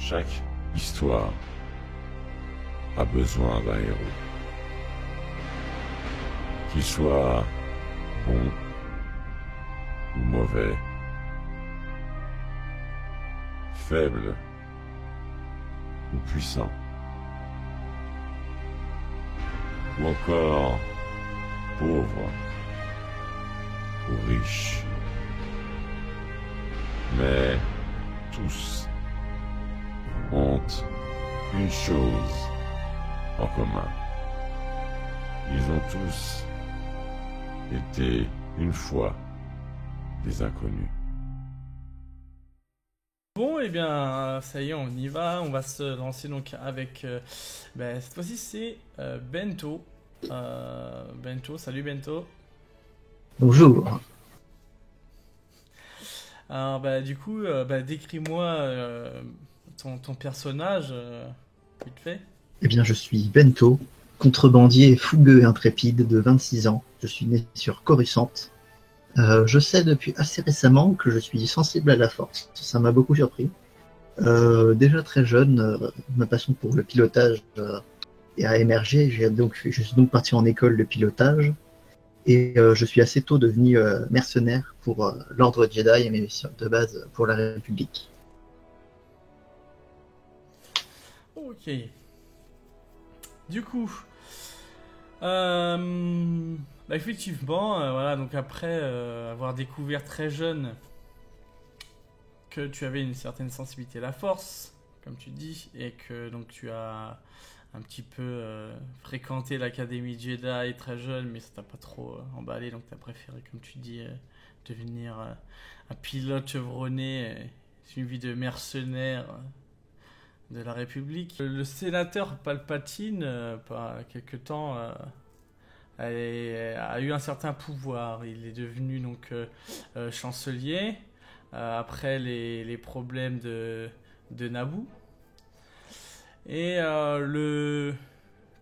Chaque histoire a besoin d'un héros. Qu'il soit bon ou mauvais, faible ou puissant, ou encore pauvre ou riche. Mais tous ont une chose en commun. Ils ont tous été une fois des inconnus. Bon, et bien, ça y est, on y va. On va se lancer donc avec. Cette fois-ci, c'est Bento. Bento, salut Bento. Bonjour. Alors, du coup, décris-moi ton personnage, vite fait. Eh bien, je suis Bento, contrebandier fougueux et intrépide de 26 ans. Je suis né sur Coruscant. Je sais depuis assez récemment que je suis sensible à la force. Ça m'a beaucoup surpris. Déjà très jeune, ma passion pour le pilotage a émergé. Je suis donc parti en école de pilotage. Et je suis assez tôt devenu mercenaire pour l'ordre Jedi et mes missions de base pour la République. Ok. Du coup, effectivement, voilà, donc après avoir découvert très jeune que tu avais une certaine sensibilité à la force, comme tu dis, et que donc tu as un petit peu fréquenté l'académie Jedi très jeune, mais ça t'a pas trop emballé, donc tu as préféré, comme tu dis, devenir un pilote chevronné, suivi de mercenaires de la République. Le sénateur Palpatine, par quelque temps, a eu un certain pouvoir. Il est devenu donc chancelier après les problèmes de Naboo. Et le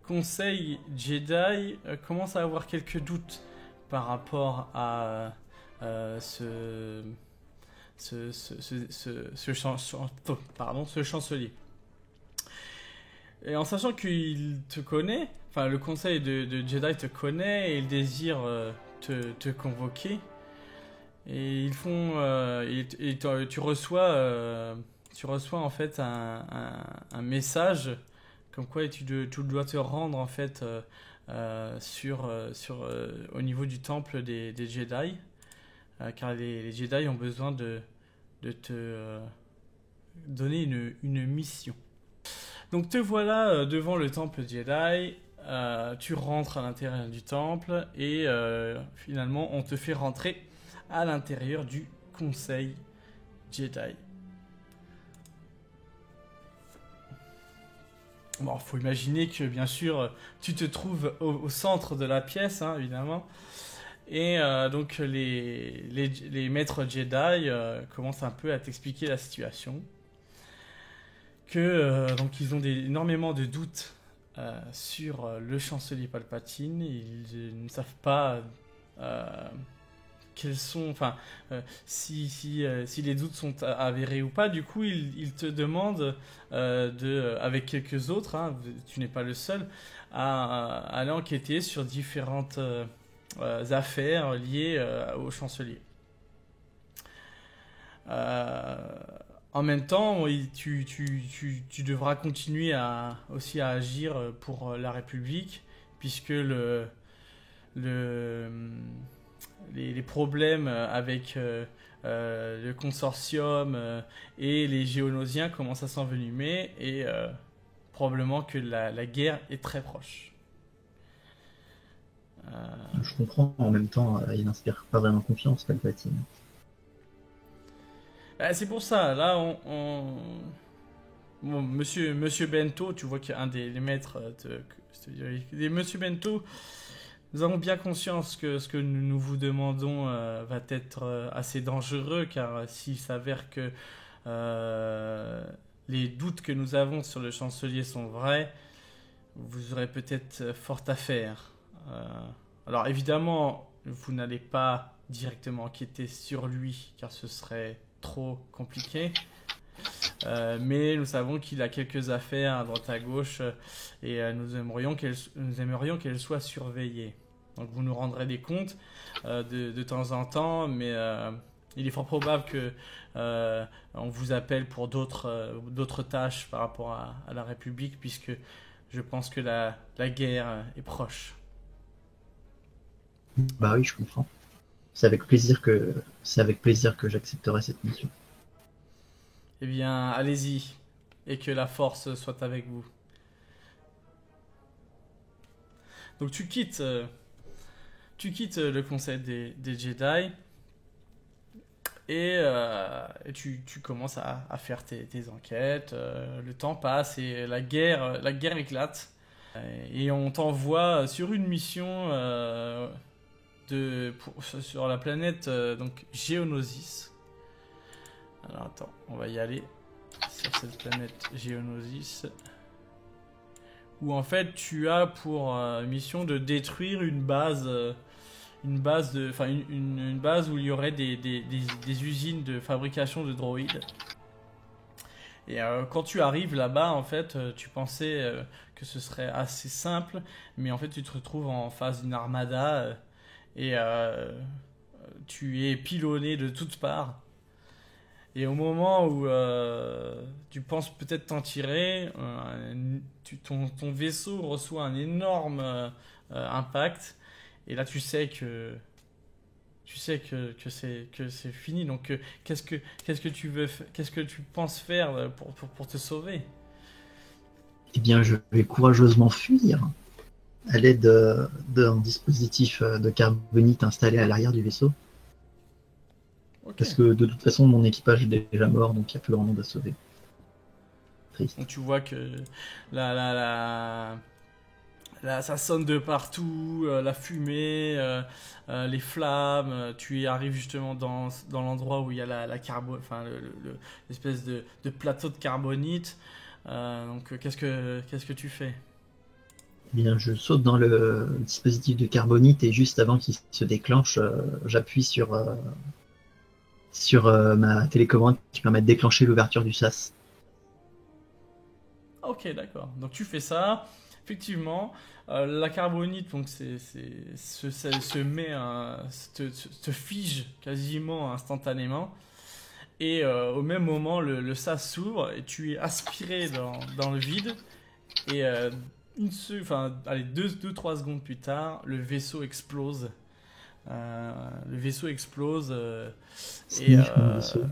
Conseil Jedi commence à avoir quelques doutes par rapport à ce chancelier. Et en sachant qu'il te connaît, enfin le conseil de Jedi te connaît et il désire te convoquer. Et ils font, tu reçois en fait un message comme quoi tu dois te rendre en fait au niveau du temple des Jedi, car les Jedi ont besoin de te donner une mission. Donc te voilà devant le temple Jedi, tu rentres à l'intérieur du temple et finalement on te fait rentrer à l'intérieur du conseil Jedi. Bon, faut imaginer que bien sûr tu te trouves au centre de la pièce, hein, évidemment. Et donc les maîtres Jedi commencent un peu à t'expliquer la situation. Donc ils ont énormément de doutes sur le chancelier Palpatine. Ils ne savent pas quels sont, enfin, si les doutes sont avérés ou pas. Du coup, ils te demandent avec quelques autres, hein, tu n'es pas le seul, à aller enquêter sur différentes affaires liées au chancelier. En même temps, tu devras continuer aussi à agir pour la République, puisque les problèmes avec le consortium et les Géonosiens commencent à s'envenimer et probablement que la guerre est très proche. Je comprends, en même temps, il n'inspire pas vraiment confiance, Palpatine. C'est pour ça, là, bon, Monsieur Bento, tu vois qu'il y a un des maîtres Monsieur Bento, nous avons bien conscience que ce que nous vous demandons va être assez dangereux, car s'il s'avère que les doutes que nous avons sur le chancelier sont vrais, vous aurez peut-être fort à faire. Alors évidemment, vous n'allez pas directement enquêter sur lui, car ce serait trop compliqué. mais nous savons qu'il a quelques affaires à droite à gauche et nous aimerions qu'elle soit surveillée. Donc vous nous rendrez des comptes de temps en temps, mais il est fort probable que on vous appelle pour d'autres tâches par rapport à la République, puisque je pense que la guerre est proche. Bah oui, je comprends. C'est avec plaisir que j'accepterai cette mission. Eh bien, allez-y, et que la force soit avec vous. Donc tu quittes le conseil des Jedi et tu commences à faire tes enquêtes. Le temps passe et la guerre éclate. Et on t'envoie sur une mission sur la planète donc Geonosis. Alors attends, on va y aller sur cette planète Geonosis, où en fait tu as pour mission de détruire une base où il y aurait des usines de fabrication de droïdes. Et quand tu arrives là-bas, en fait, tu pensais que ce serait assez simple, mais en fait tu te retrouves en face d'une armada et tu es pilonné de toutes parts. Et au moment où tu penses peut-être t'en tirer, ton vaisseau reçoit un énorme impact. Et là, tu sais que c'est fini. Donc, qu'est-ce que tu penses faire pour te sauver? Eh bien, je vais courageusement fuir à l'aide d'un dispositif de carbonite installé à l'arrière du vaisseau. Ok. Parce que de toute façon, mon équipage est déjà mort, donc il n'y a plus vraiment à sauver. Triste. Donc, tu vois que ça sonne de partout, la fumée, les flammes. Tu arrives justement dans l'endroit où il y a l'espèce de plateau de carbonite. Donc, qu'est-ce que tu fais? Eh bien, je saute dans le dispositif de carbonite et juste avant qu'il se déclenche, j'appuie sur ma télécommande qui permet de déclencher l'ouverture du sas. Ok, d'accord. Donc tu fais ça. Effectivement, la carbonite donc se fige quasiment instantanément. Et au même moment, le sas s'ouvre et tu es aspiré dans le vide. Et 2-3 secondes plus tard, le vaisseau explose. Et Mon vaisseau.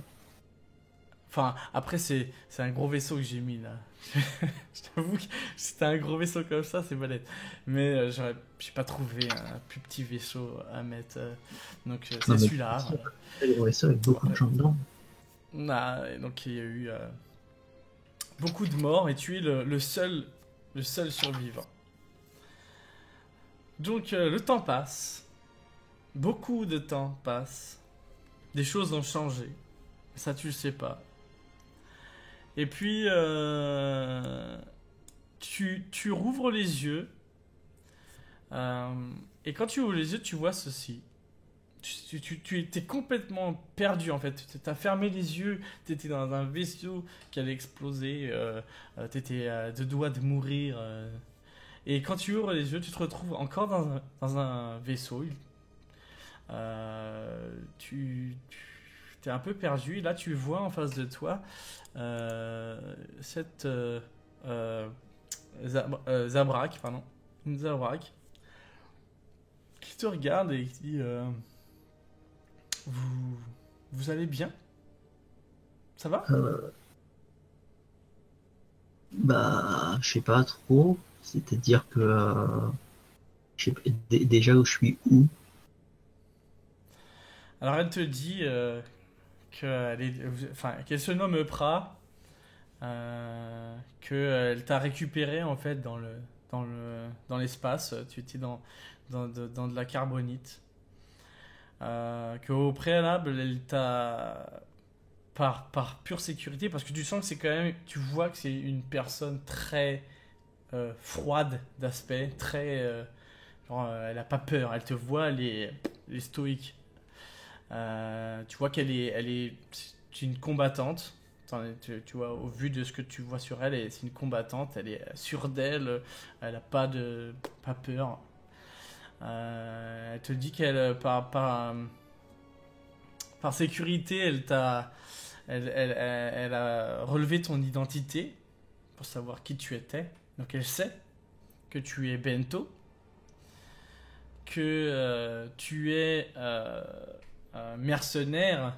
enfin, après, c'est un gros vaisseau que j'ai mis là. Je t'avoue que c'était un gros vaisseau comme ça, c'est balèze. Mais j'ai pas trouvé un plus petit vaisseau à mettre. Donc, c'est Non, mais celui-là. c'est le gros vaisseau avec beaucoup de gens dedans. Et donc, il y a eu beaucoup de morts et tu es le seul survivant. Donc, le temps passe. Beaucoup de temps passe. Des choses ont changé. Ça, tu le sais pas. Et puis, tu rouvres les yeux. Et quand tu ouvres les yeux, tu vois ceci. Tu étais complètement perdu en fait. Tu as fermé les yeux. Tu étais dans un vaisseau qui allait exploser. Tu étais à deux doigts de mourir. Et quand tu ouvres les yeux, tu te retrouves encore dans un vaisseau. Tu es un peu perdu. Et là, tu vois en face de toi cette Zabrak, pardon, une Zabrak qui te regarde et qui dit vous allez bien? Ça va? Bah, je sais pas trop. C'est-à-dire que je sais pas, déjà où je suis où. Alors elle te dit qu'elle se nomme Pra, qu'elle t'a récupéré en fait dans l'espace. Tu étais dans de la carbonite. Qu'au préalable, elle t'a par pure sécurité, parce que tu sens que c'est quand même, tu vois que c'est une personne très froide d'aspect, très elle a pas peur, elle te voit, elle est stoïque. Tu vois qu'elle est une combattante, Tu vois, au vu de ce que tu vois sur elle, c'est une combattante, elle est sûre d'elle, elle a pas peur. Elle te dit qu'elle, par sécurité, elle a relevé ton identité pour savoir qui tu étais. Donc elle sait que tu es Bento, que tu es mercenaire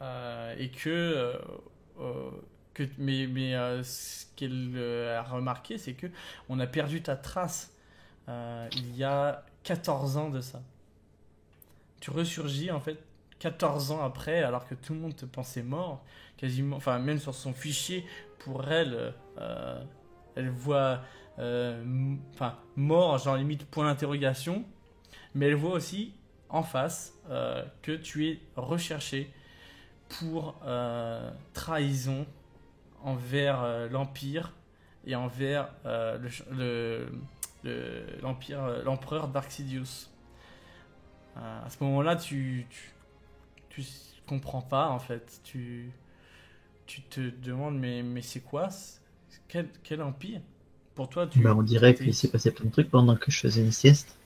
et ce qu'elle a remarqué, c'est que on a perdu ta trace il y a 14 ans de ça. Tu ressurgis en fait 14 ans après, alors que tout le monde te pensait mort, quasiment, enfin même sur son fichier, pour elle, elle voit mort, genre limite point d'interrogation, mais elle voit aussi en face que tu es recherché pour trahison envers l'Empire et envers l'empereur Dark-Sidious. À ce moment-là, tu comprends pas en fait. Tu te demandes mais c'est quoi quel empire? Pour toi, On dirait qu'il s'est passé plein de trucs pendant que je faisais une sieste.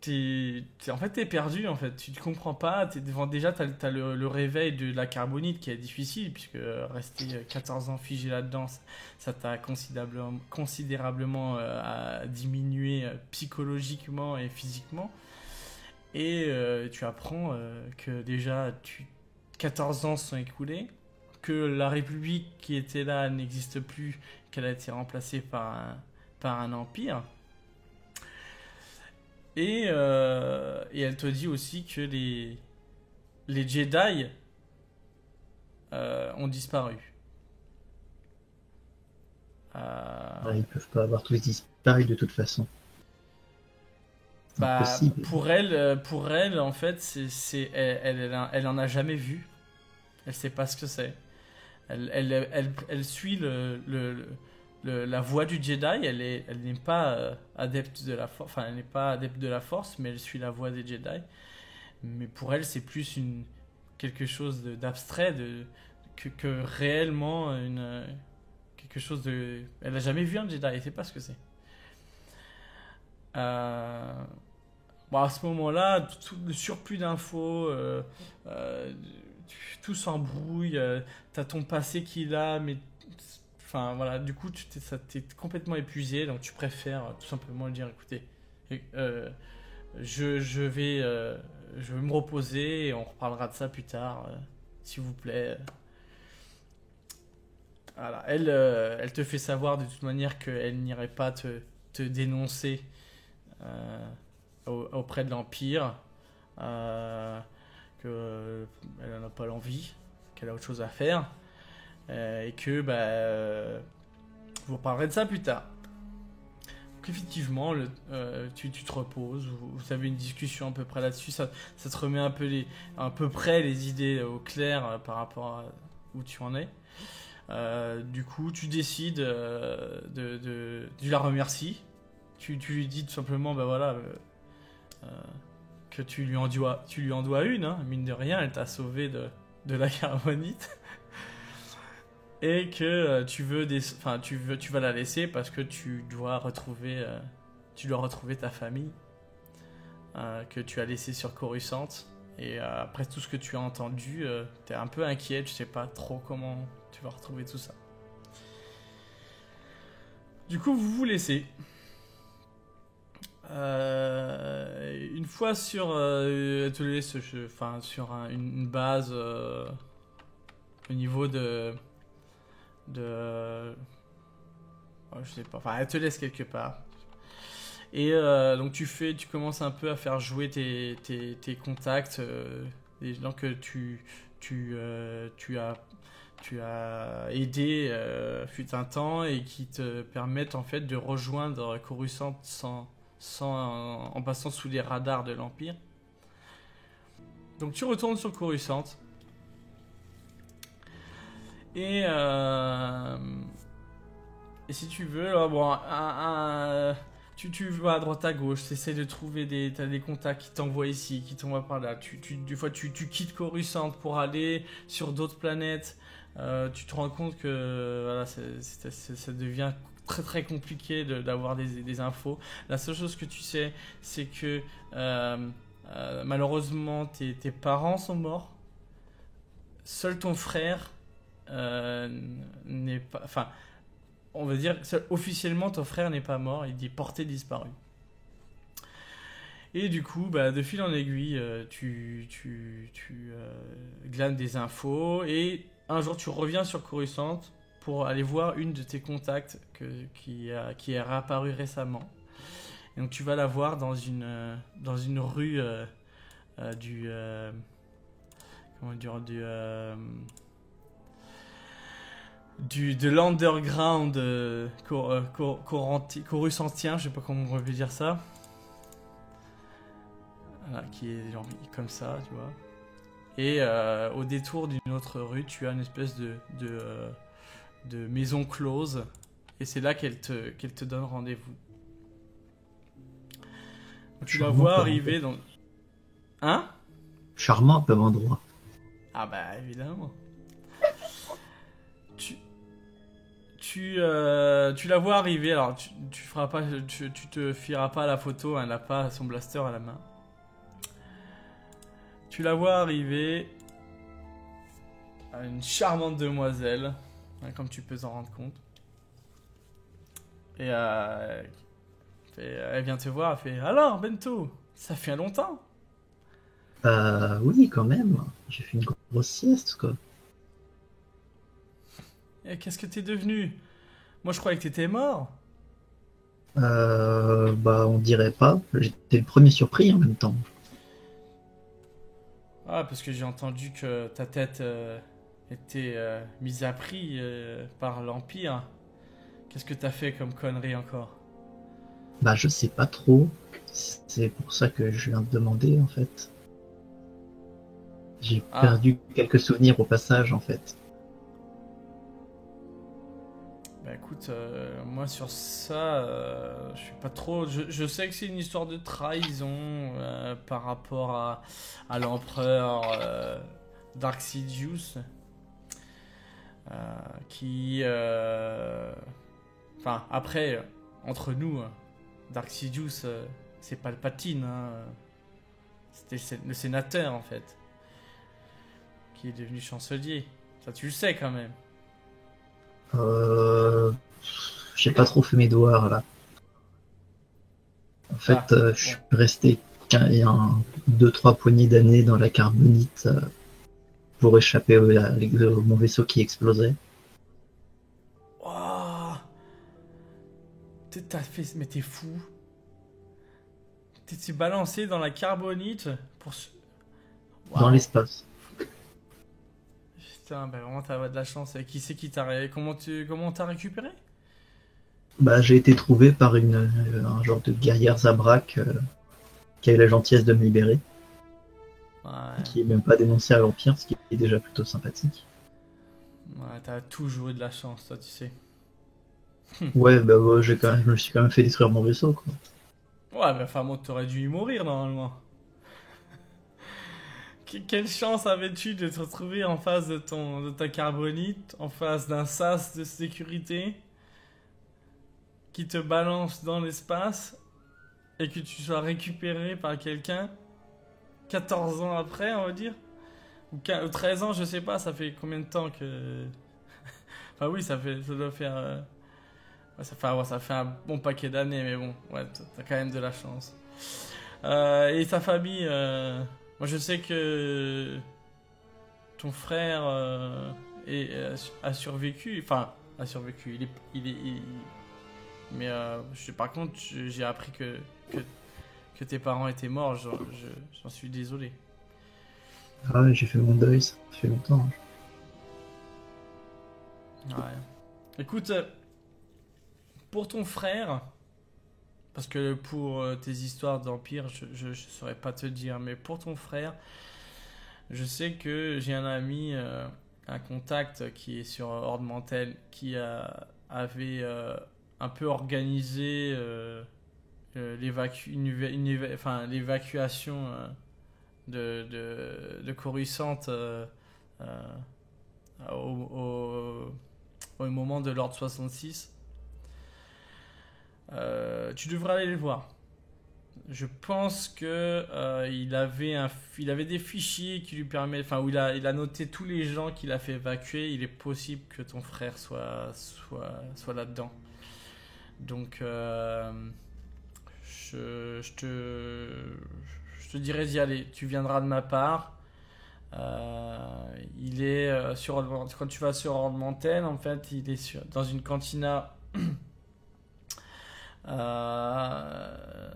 En fait, t'es perdu, en fait. Tu ne comprends pas. Déjà, t'as le réveil de la carbonite qui est difficile, puisque rester 14 ans figé là-dedans, ça t'a considérablement diminué psychologiquement et physiquement. Et tu apprends que déjà, 14 ans se sont écoulés, que la République qui était là n'existe plus, qu'elle a été remplacée par un empire. Et elle te dit aussi que les Jedi ont disparu. Ils peuvent pas avoir tous disparu de toute façon. Pour elle, en fait, elle en a jamais vu. Elle sait pas ce que c'est. Elle suit la voie du Jedi. Elle n'est pas adepte de la force. Enfin, elle n'est pas adepte de la force, mais elle suit la voie des Jedi. Mais pour elle, c'est plus quelque chose d'abstrait que réellement quelque chose de. Elle n'a jamais vu un Jedi. Elle sait pas ce que c'est. À ce moment-là, tout le surplus d'infos, tout s'embrouille. T'as ton passé qui est là, mais enfin voilà, du coup, t'es complètement épuisé, donc tu préfères tout simplement dire, écoutez, je vais me reposer et on reparlera de ça plus tard, s'il vous plaît. Voilà, elle te fait savoir de toute manière qu'elle n'irait pas te dénoncer auprès de l'Empire, qu'elle n'en a pas l'envie, qu'elle a autre chose à faire, et que vous parlerez de ça plus tard. Donc effectivement, tu te reposes, vous avez une discussion à peu près là-dessus, ça te remet à peu près les idées au clair par rapport à où tu en es. Du coup, tu décides tu la remercies. Tu lui dis tout simplement, que tu lui en dois une, hein, mine de rien, elle t'a sauvé de la carbonite. Et que tu vas la laisser parce que tu dois retrouver ta famille que tu as laissée sur Coruscant. Et après tout ce que tu as entendu, t'es un peu inquiet, tu sais pas trop comment tu vas retrouver tout ça. Du coup, vous vous laissez. Une fois sur elle te laisse sur une base au niveau de je sais pas, enfin elle te laisse quelque part et donc tu commences un peu à faire jouer tes contacts, les gens que tu as aidé fut un temps et qui te permettent en fait de rejoindre Coruscant en passant sous les radars de l'Empire. Donc tu retournes sur Coruscant et si tu veux, tu vas à droite à gauche, tu essaies de trouver t'as des contacts qui t'envoient ici, qui t'envoient par là. Des fois, tu quittes Coruscant pour aller sur d'autres planètes. Tu te rends compte que voilà, ça devient très très compliqué d'avoir des infos. La seule chose que tu sais, c'est que malheureusement, tes parents sont morts. Seul ton frère n'est pas... Enfin, on va dire, officiellement, ton frère n'est pas mort, il est porté disparu. Et du coup, de fil en aiguille, tu glanes des infos et un jour tu reviens sur Coruscant pour aller voir une de tes contacts qui est réapparue récemment. Et donc tu vas la voir dans une rue de l'underground coruscantien, je sais pas comment on peut dire ça. Voilà, qui est genre comme ça, tu vois. Et au détour d'une autre rue, tu as une espèce de maison close. Et c'est là qu'elle te donne rendez-vous. Tu la vois arriver dans... Hein? Charmant comme endroit. Ah bah évidemment. Tu la vois arriver, alors tu te fieras pas à la photo, elle n'a pas son blaster à la main. Tu la vois arriver, une charmante demoiselle, comme tu peux t'en rendre compte. Et elle vient te voir, elle fait « Alors, Bento, ça fait longtemps !» Oui, quand même. J'ai fait une grosse sieste, quoi. Et qu'est-ce que t'es devenu? Moi, je croyais que t'étais mort. On dirait pas. J'étais le premier surpris en même temps. Ah, parce que j'ai entendu que ta tête était mise à prix par l'Empire. Qu'est-ce que t'as fait comme connerie encore? Je sais pas trop. C'est pour ça que je viens de demander, en fait. J'ai perdu quelques souvenirs au passage, en fait. Écoute, moi sur ça, je suis pas trop... Je sais que c'est une histoire de trahison par rapport à l'empereur Dark Sidious. Qui... Enfin, après, entre nous, Dark Sidious, c'est Palpatine. C'était le sénateur, en fait. Qui est devenu chancelier. Ça, tu le sais, quand même. J'ai pas trop fait mes devoirs, là. En fait, je suis resté 2-3 poignées d'années dans la carbonite pour échapper au mon vaisseau qui explosait. Oh, mais t'es fou. T'es balancé dans la carbonite pour... Dans l'espace. Putain, vraiment t'as de la chance. Et qui c'est qui t'a... Comment t'as récupéré? J'ai été trouvé par un genre de guerrière Zabrak qui a eu la gentillesse de me libérer. Ouais. Qui est même pas dénoncé à l'Empire, ce qui est déjà plutôt sympathique. Ouais, t'as toujours eu de la chance, toi, tu sais. Ouais, je me suis quand même fait détruire mon vaisseau, quoi. Ouais, enfin bon, t'aurais dû y mourir, normalement. Quelle chance avais-tu de te retrouver en face de ta carbonite, en face d'un sas de sécurité qui te balance dans l'espace et que tu sois récupéré par quelqu'un 14 ans après, on va dire, ou 13 ans, je sais pas, ça fait combien de temps que... Enfin oui, ça doit faire... Ça fait un bon paquet d'années, mais bon, ouais, t'as quand même de la chance. Et ta famille, moi je sais que ton frère a survécu, enfin, a survécu, mais par contre, j'ai appris que tes parents étaient morts, j'en suis désolé. Ah ouais, j'ai fait mon deuil, ça fait longtemps. Ouais. Écoute, pour ton frère, parce que pour tes histoires d'Empire, je saurais pas te dire, mais pour ton frère, je sais que j'ai un ami, un contact qui est sur Horde Mantell, qui avait un peu organisé enfin, l'évacuation de Coruscant au moment de l'ordre 66. Tu devrais aller les voir. Je pense que il avait des fichiers qui lui permettent, enfin où il a noté tous les gens qu'il a fait évacuer. Il est possible que ton frère soit là-dedans. Donc je te dirais d'y aller. Tu viendras de ma part. Il est quand tu vas sur Ordre Mantel, en fait, il est dans une cantina.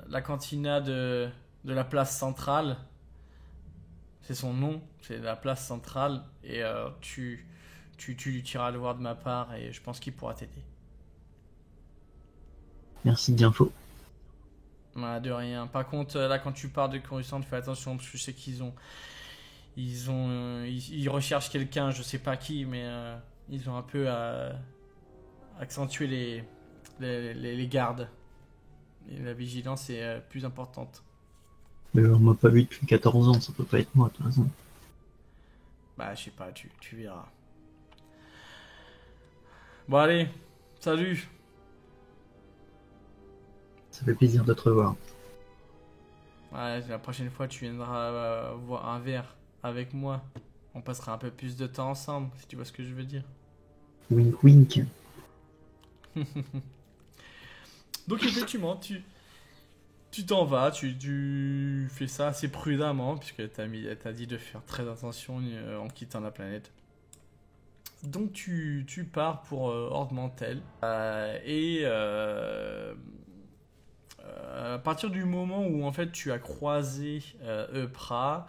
La cantina de la place centrale, c'est son nom, c'est la place centrale, et tu iras le voir de ma part et je pense qu'il pourra t'aider. Merci de l'info. Voilà, de rien. Par contre, là, quand tu pars de Coruscant, fais attention parce que je sais ils recherchent quelqu'un, je sais pas qui, mais ils ont un peu accentué les gardes. Et la vigilance est plus importante. Mais on m'a pas vu depuis 14 ans, ça peut pas être moi, de toute façon. Bah, je sais pas, tu verras. Bon, allez, salut. Ça fait plaisir de te revoir. Ouais, la prochaine fois, tu viendras boire un verre avec moi. On passera un peu plus de temps ensemble, si tu vois ce que je veux dire. Wink wink. Donc effectivement, tu t'en vas, tu fais ça assez prudemment, puisque elle t'a dit de faire très attention en quittant la planète. Donc tu pars pour Ordre Mantel. À partir du moment où en fait tu as croisé Eupra,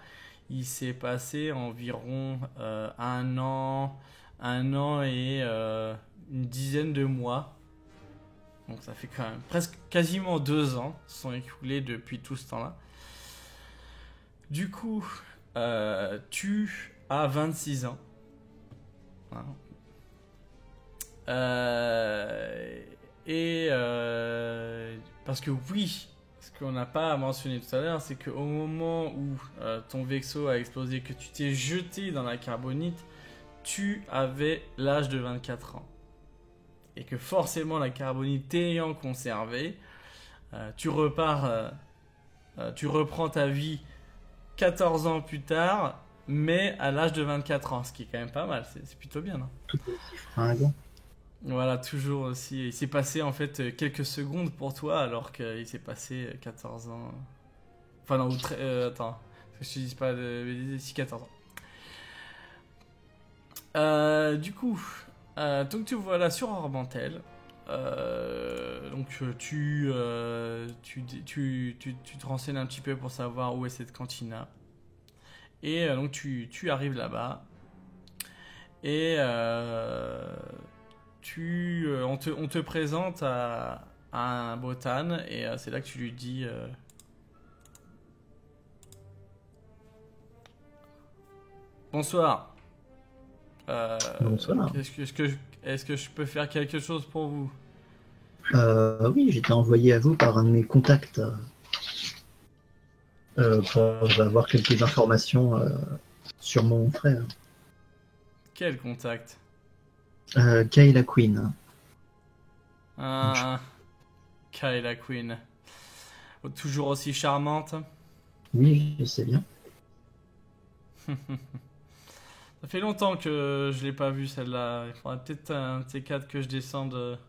il s'est passé environ un an et une dizaine de mois. Donc ça fait quand même quasiment 2 ans qui sont écoulés depuis tout ce temps-là. Du coup, tu as 26 ans. Hein. Parce que oui, ce qu'on n'a pas mentionné tout à l'heure, c'est qu'au moment où ton vaisseau a explosé, que tu t'es jeté dans la carbonite, tu avais l'âge de 24 ans. Et que forcément la carbonite t'ayant conservé, tu reprends ta vie 14 ans plus tard, mais à l'âge de 24 ans, ce qui est quand même pas mal, c'est plutôt bien, non? Tout aussi fringant. Voilà, toujours aussi. Il s'est passé en fait quelques secondes pour toi, alors qu'il s'est passé 14 ans. Enfin, non, attends, que je te dise pas de bêtises, 14 ans. Du coup. Donc tu vois là sur Orbantel, donc tu te renseignes un petit peu pour savoir où est cette cantina, et donc tu arrives là-bas et on te présente à un botan, et c'est là que tu lui dis bonsoir. Bonsoir. Est-ce que je peux faire quelque chose pour vous? Oui, j'étais envoyé à vous par un de mes contacts pour avoir quelques informations sur mon frère. Quel contact? Kayla Queen. Ah, Kayla Queen. Toujours aussi charmante. Oui, je sais bien. Ça fait longtemps que je l'ai pas vue celle-là. Il faudrait peut-être un de ces quatre que je descende.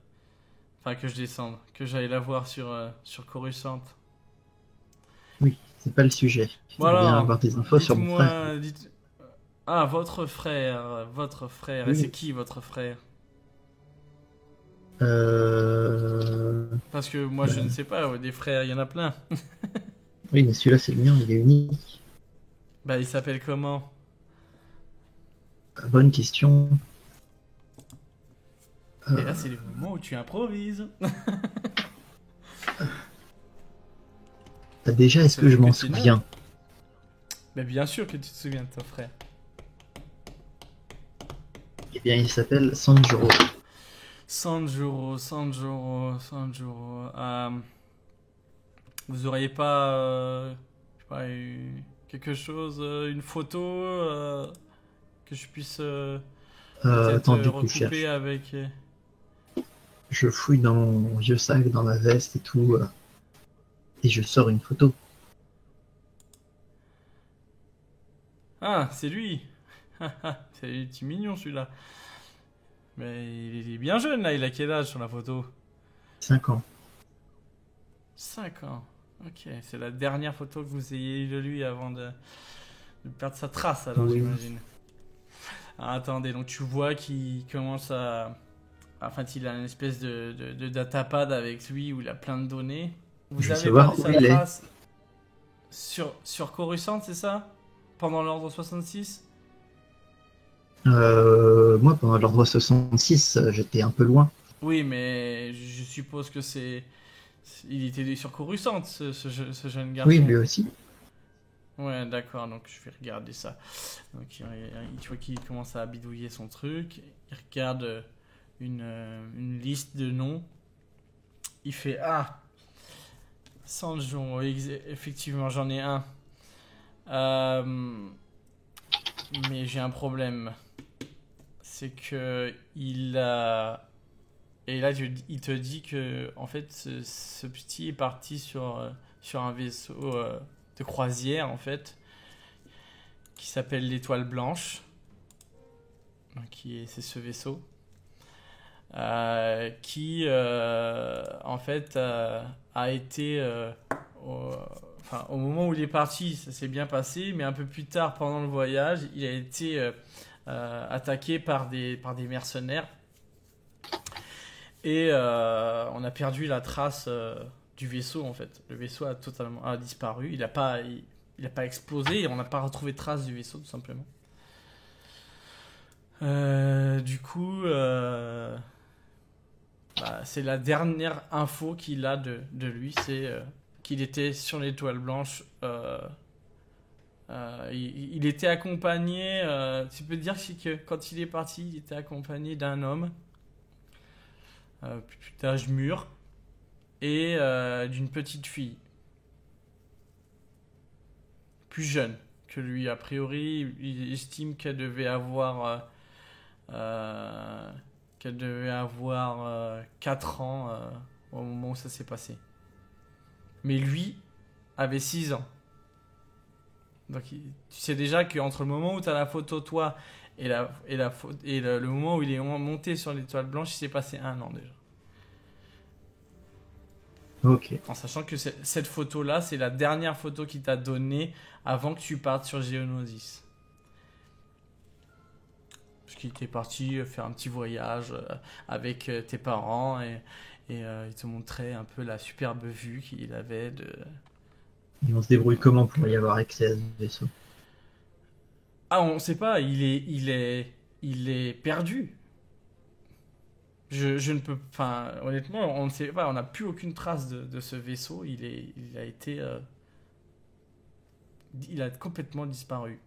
Enfin, que j'aille la voir sur Coruscant. Oui, c'est pas le sujet. Voilà. Bien avoir des infos sur mon frère. Ah, votre frère. Oui. Et c'est qui votre frère? Parce que moi je ne sais pas, des frères il y en a plein. Oui, mais celui-là c'est le mien, il est unique. Bah il s'appelle comment? Bonne question. Et là c'est le moment où tu improvises. Déjà, est-ce que je m'en souviens? Mais bien sûr que tu te souviens de ton frère. Eh bien, il s'appelle Sanjuro. Sanjuro. Vous auriez pas, je sais pas, quelque chose, une photo que je puisse peut-être Attendez que je recouper cherche. avec. Je fouille dans mon vieux sac, dans ma veste et tout, et je sors une photo. Ah, c'est lui. C'est le petit mignon celui-là. Mais il est bien jeune là, il a quel âge sur la photo? 5 ans. 5 ans. Ok, c'est la dernière photo que vous ayez eue de lui avant de perdre sa trace alors Oui. j'imagine. Ah, attendez, donc tu vois qu'il commence à... Enfin, il a une espèce de datapad avec lui où il a plein de données. Vous Je veux avez savoir perdu où sa il est. trace sur Coruscant, c'est ça? Pendant l'ordre 66? Moi, pendant l'ordre 66, j'étais un peu loin. Oui, mais je suppose que il était sur Coruscant, ce jeune Oui, garçon. lui aussi. Ouais, d'accord, donc je vais regarder ça. Donc, tu vois qu'il commence à bidouiller son truc. Il regarde une liste de noms. Il fait ah, Sanjon, effectivement, j'en ai un. Mais j'ai un problème. C'est que il a. Et là, il te dit que, en fait, ce petit est parti sur un vaisseau de croisière, en fait, qui s'appelle l'Étoile Blanche. Donc, c'est ce vaisseau. Qui, en fait, a été. Au moment où il est parti, ça s'est bien passé, mais un peu plus tard, pendant le voyage, il a été attaqué par des mercenaires. Et on a perdu la trace du vaisseau en fait. Le vaisseau a disparu. Il a pas explosé et on n'a pas retrouvé trace du vaisseau tout simplement. Du coup, c'est la dernière info qu'il a de lui, c'est qu'il était sur l'Étoile Blanche. Il était accompagné. Tu peux dire que quand il est parti, il était accompagné d'un homme. D'âge mûr et d'une petite fille plus jeune que lui. A priori, il estime qu'elle devait avoir 4 ans au moment où ça s'est passé. Mais lui avait 6 ans. Donc tu sais déjà qu'entre le moment où tu as la photo toi et le moment où il est monté sur l'Étoile Blanche, il s'est passé 1 an déjà. Ok. En sachant que cette photo-là, c'est la dernière photo qu'il t'a donnée avant que tu partes sur Geonosis. Parce qu'il était parti faire un petit voyage avec tes parents et il te montrait un peu la superbe vue qu'il avait de... Et on se débrouille comment pour y avoir accès à ce vaisseau? Ah, on sait pas, il est perdu. Je ne peux... Enfin, honnêtement, on ne sait pas, on n'a plus aucune trace de ce vaisseau. Il a été... il a complètement disparu.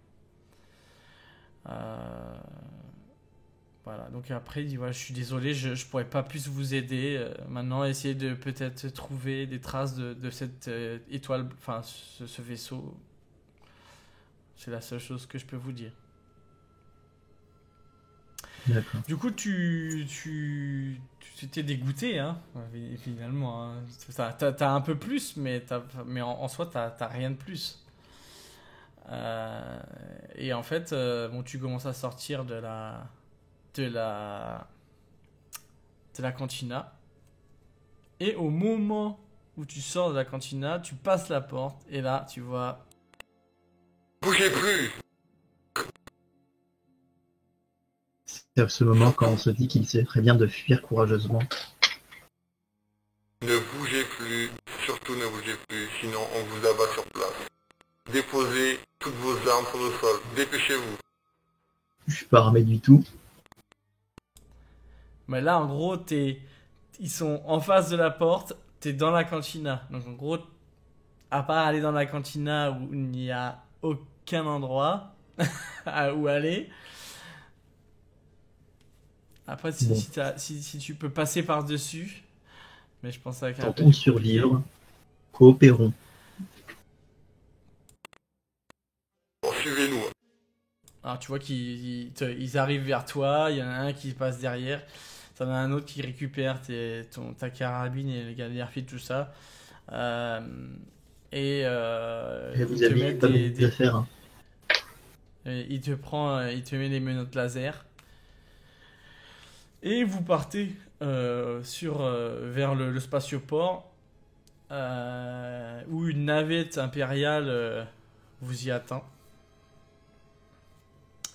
Voilà, donc après il dit voilà, je suis désolé, je pourrais pas plus vous aider. Maintenant, essayez de peut-être trouver des traces de cette étoile, enfin ce vaisseau. C'est la seule chose que je peux vous dire. D'accord. Du coup, tu t'es dégoûté, hein, finalement. Hein. T'as un peu plus, mais en soi, t'as rien de plus. Et en fait, bon, tu commences à sortir de la cantina. Et au moment où tu sors de la cantina, tu passes la porte et là, tu vois... Bougez plus! C'est à ce moment quand on se dit qu'il serait bien de fuir courageusement. Ne bougez plus, surtout ne bougez plus, sinon on vous abat sur place. Déposez toutes vos armes sur le sol, dépêchez-vous. Je suis pas armé du tout. Mais là, en gros, ils sont en face de la porte, t'es dans la cantina. Donc en gros, à part aller dans la cantina où il n'y a aucun endroit où aller. Après, Bon. si tu peux passer par-dessus. Mais je pense que ça va être un peu Tentons de compliqué. survivre. Coopérons. Bon, suivez-nous. Alors tu vois ils arrivent vers toi, il y en a un qui passe derrière, t'en as un autre qui récupère ta carabine et les galères tout ça. Et Ils vous te aviez mettent pas mes affaires. Hein. il te met les menottes laser. Et vous partez vers le spatioport où une navette impériale vous y attend.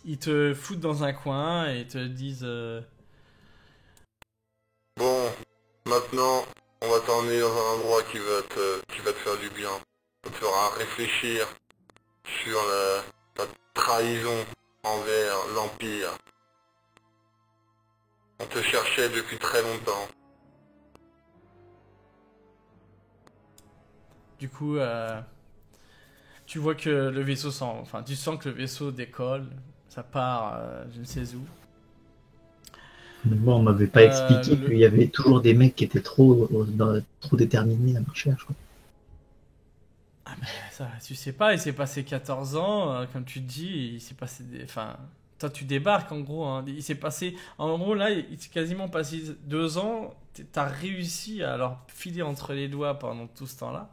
Ils te foutent dans un coin et te disent Bon, maintenant, on va t'emmener dans un endroit qui va te faire du bien. Ça te fera réfléchir sur ta trahison envers l'Empire. On te cherchait depuis très longtemps. du coup, tu vois que le vaisseau tu sens que le vaisseau décolle, ça part je ne sais où. Moi, on m'avait pas expliqué le- qu'il y avait toujours des mecs qui étaient trop déterminés à marcher. Je crois. Ah ben ça, tu sais pas, il s'est passé 14 ans, comme tu te dis, il s'est passé Enfin, toi tu débarques en gros, hein. Il s'est passé... En gros là, il s'est quasiment passé 2 ans, t'as réussi à leur filer entre les doigts pendant tout ce temps-là.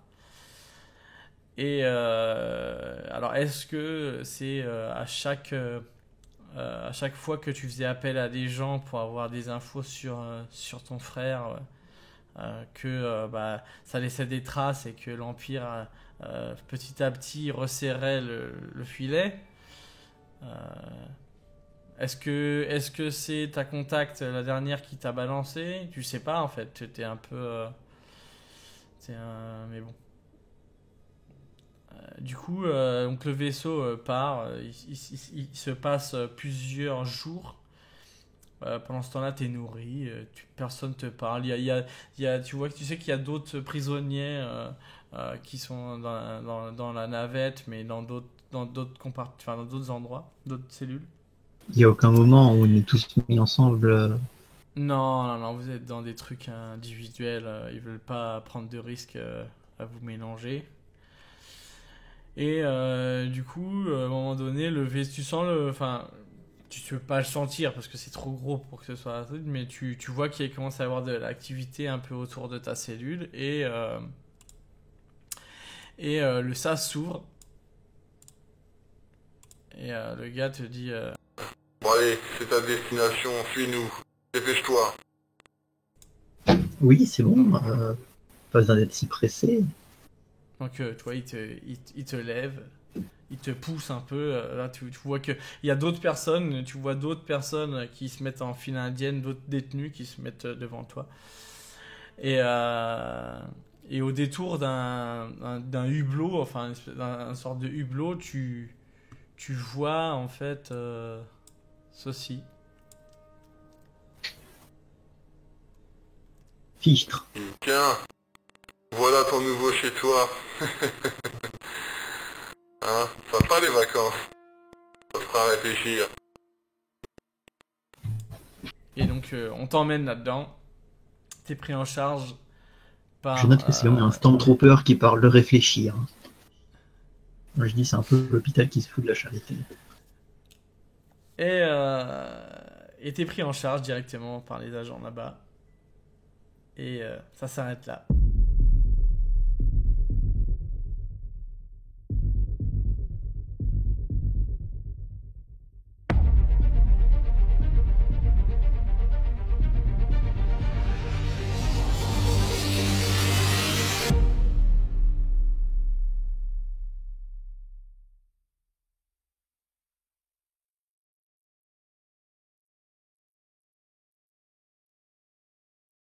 Et alors est-ce que c'est à chaque fois que tu faisais appel à des gens pour avoir des infos sur ton frère, que ça laissait des traces et que l'Empire petit à petit resserrait le filet. Est-ce que c'est ta contact la dernière qui t'a balancé? Tu sais pas en fait, tu étais un peu mais bon. Du coup, donc le vaisseau part, il se passe plusieurs jours. Pendant ce temps-là, t'es nourri, personne te parle. Tu sais qu'il y a d'autres prisonniers qui sont dans la navette, mais dans d'autres enfin, dans d'autres endroits, d'autres cellules. Il n'y a aucun moment où on est tous mis ensemble. Non, non, non, vous êtes dans des trucs individuels. Ils veulent pas prendre de risques à vous mélanger. Et du coup, à un moment donné, le vaisseau, tu sens enfin, tu peux pas le sentir parce que c'est trop gros pour que ce soit un truc, mais tu vois qu'il commence à y avoir de l'activité un peu autour de ta cellule et le sas s'ouvre et le gars te dit Bon allez, c'est ta destination, suis-nous. Dépêche-toi. Oui, c'est bon. Pas besoin d'être si pressé. donc tu vois, il te lève, il te pousse un peu. Là, tu vois que il y a d'autres personnes, tu vois d'autres personnes qui se mettent en file indienne, d'autres détenus qui se mettent devant toi. Et au détour d'un hublot, enfin un sorte de hublot, tu vois en fait ceci. Fichtre. Tiens, voilà ton nouveau chez toi. Hein, sympa les vacances. Ça te fera réfléchir. Et donc on t'emmène là-dedans. T'es pris en charge par. Je note que c'est vraiment un Stormtrooper qui parle de réfléchir. Moi, je dis c'est un peu l'hôpital qui se fout de la charité. Et t'es pris en charge directement par les agents là-bas. Et ça s'arrête là.